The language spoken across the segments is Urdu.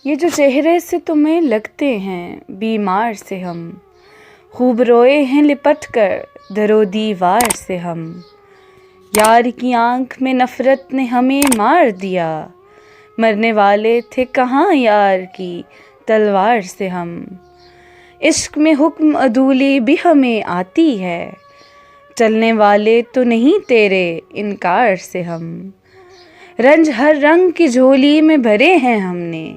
یہ جو چہرے سے تمہیں لگتے ہیں بیمار سے ہم، خوب روئے ہیں لپٹ کر در و دیوار سے ہم۔ یار کی آنکھ میں نفرت نے ہمیں مار دیا، مرنے والے تھے کہاں یار کی تلوار سے ہم۔ عشق میں حکم عدولی بھی ہمیں آتی ہے، چلنے والے تو نہیں تیرے انکار سے ہم۔ رنج ہر رنگ کی جھولی میں بھرے ہیں ہم نے،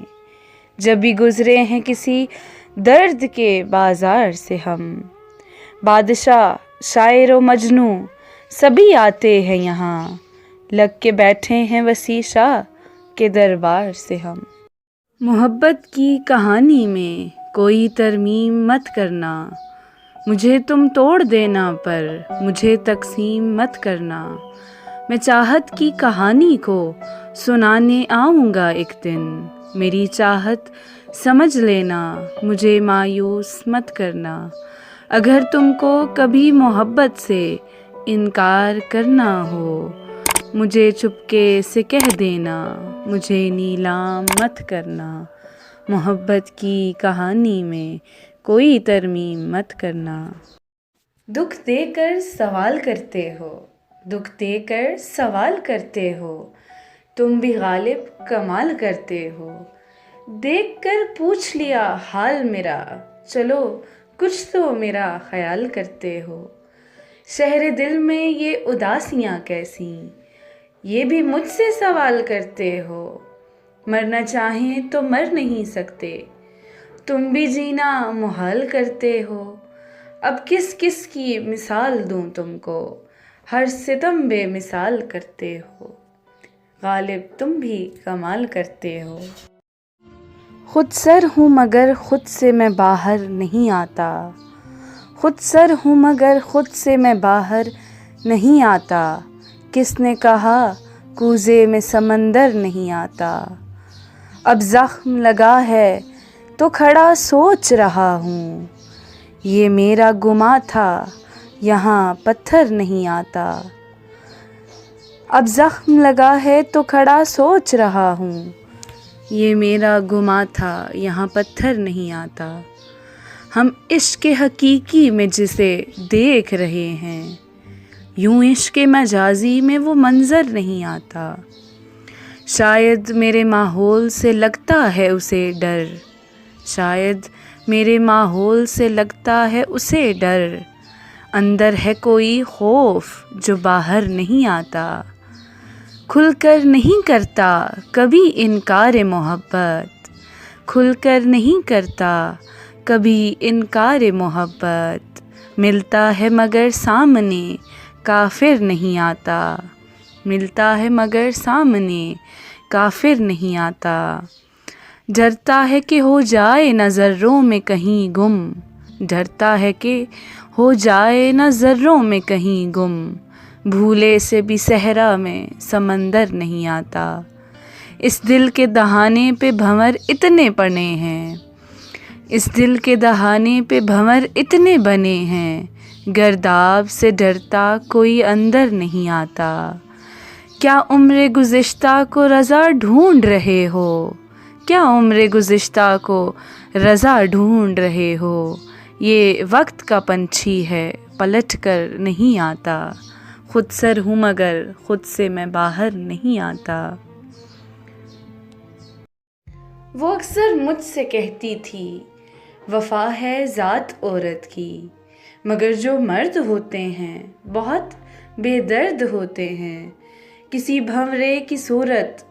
جب بھی گزرے ہیں کسی درد کے بازار سے ہم۔ بادشاہ، شاعر و مجنوں سبھی آتے ہیں یہاں، لگ کے بیٹھے ہیں وسیع شاہ کے دربار سے ہم۔ محبت کی کہانی میں کوئی ترمیم مت کرنا، مجھے تم توڑ دینا پر مجھے تقسیم مت کرنا۔ میں چاہت کی کہانی کو سنانے آؤں گا ایک دن، میری چاہت سمجھ لینا مجھے مایوس مت کرنا۔ اگر تم کو کبھی محبت سے انکار کرنا ہو، مجھے چپکے سے کہہ دینا مجھے نیلام مت کرنا۔ محبت کی کہانی میں کوئی ترمیم مت کرنا۔ دکھ دے کر سوال کرتے ہو، دکھ دے کر سوال کرتے ہو، تم بھی غالب کمال کرتے ہو۔ دیکھ کر پوچھ لیا حال میرا، چلو کچھ تو میرا خیال کرتے ہو۔ شہر دل میں یہ اداسیاں کیسی، یہ بھی مجھ سے سوال کرتے ہو۔ مرنا چاہیں تو مر نہیں سکتے، تم بھی جینا محال کرتے ہو۔ اب کس کس کی مثال دوں تم کو، ہر ستم بے مثال کرتے ہو۔ غالب تم بھی کمال کرتے ہو۔ خود سر ہوں مگر خود سے میں باہر نہیں آتا، خود سر ہوں مگر خود سے میں باہر نہیں آتا۔ کس نے کہا کوزے میں سمندر نہیں آتا۔ اب زخم لگا ہے تو کھڑا سوچ رہا ہوں، یہ میرا گماں تھا یہاں پتھر نہیں آتا۔ اب زخم لگا ہے تو کھڑا سوچ رہا ہوں، یہ میرا گماں تھا یہاں پتھر نہیں آتا۔ ہم عشق حقیقی میں جسے دیکھ رہے ہیں، یوں عشق مجازی میں وہ منظر نہیں آتا۔ شاید میرے ماحول سے لگتا ہے اسے ڈر، شاید میرے ماحول سے لگتا ہے اسے ڈر۔ اندر ہے کوئی خوف جو باہر نہیں آتا، کھل کر نہیں کرتا کبھی انکار محبت، کھل کر نہیں کرتا کبھی انکار محبت۔ ملتا ہے مگر سامنے کافر نہیں آتا، ملتا ہے مگر سامنے کافر نہیں آتا۔ ڈرتا ہے کہ ہو جائے نہ ذروں میں کہیں گم، ڈرتا ہے کہ ہو جائے نہ ذروں میں کہیں گم۔ بھولے سے بھی صحرا میں سمندر نہیں آتا۔ اس دل کے دہانے پہ بھنور اتنے پڑے ہیں، اس دل کے دہانے پہ بھنور اتنے بنے ہیں، گرداب سے ڈرتا کوئی اندر نہیں آتا۔ کیا عمر گزشتہ کو رضا ڈھونڈ رہے ہو، کیا عمر گزشتہ کو رضا ڈھونڈ رہے ہو۔ یہ وقت کا پنچھی ہے پلٹ کر نہیں آتا، خود سر ہوں مگر خود سے میں باہر نہیں آتا۔ وہ اکثر مجھ سے کہتی تھی وفا ہے ذات عورت کی، مگر جو مرد ہوتے ہیں بہت بے درد ہوتے ہیں۔ کسی بھنورے کی صورت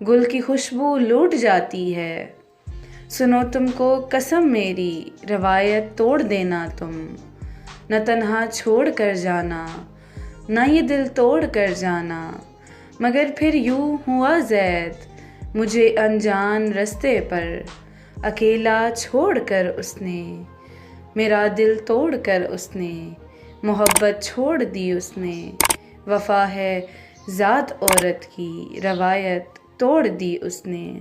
گل کی خوشبو لوٹ جاتی ہے، سنو تم کو قسم میری روایت توڑ دینا تم، نہ تنہا چھوڑ کر جانا نہ یہ دل توڑ کر جانا۔ مگر پھر یوں ہوا زید مجھے انجان رستے پر، اکیلا چھوڑ کر اس نے میرا دل توڑ کر اس نے، محبت چھوڑ دی اس نے۔ وفا ہے ذات عورت کی روایت توڑ دی اس نے۔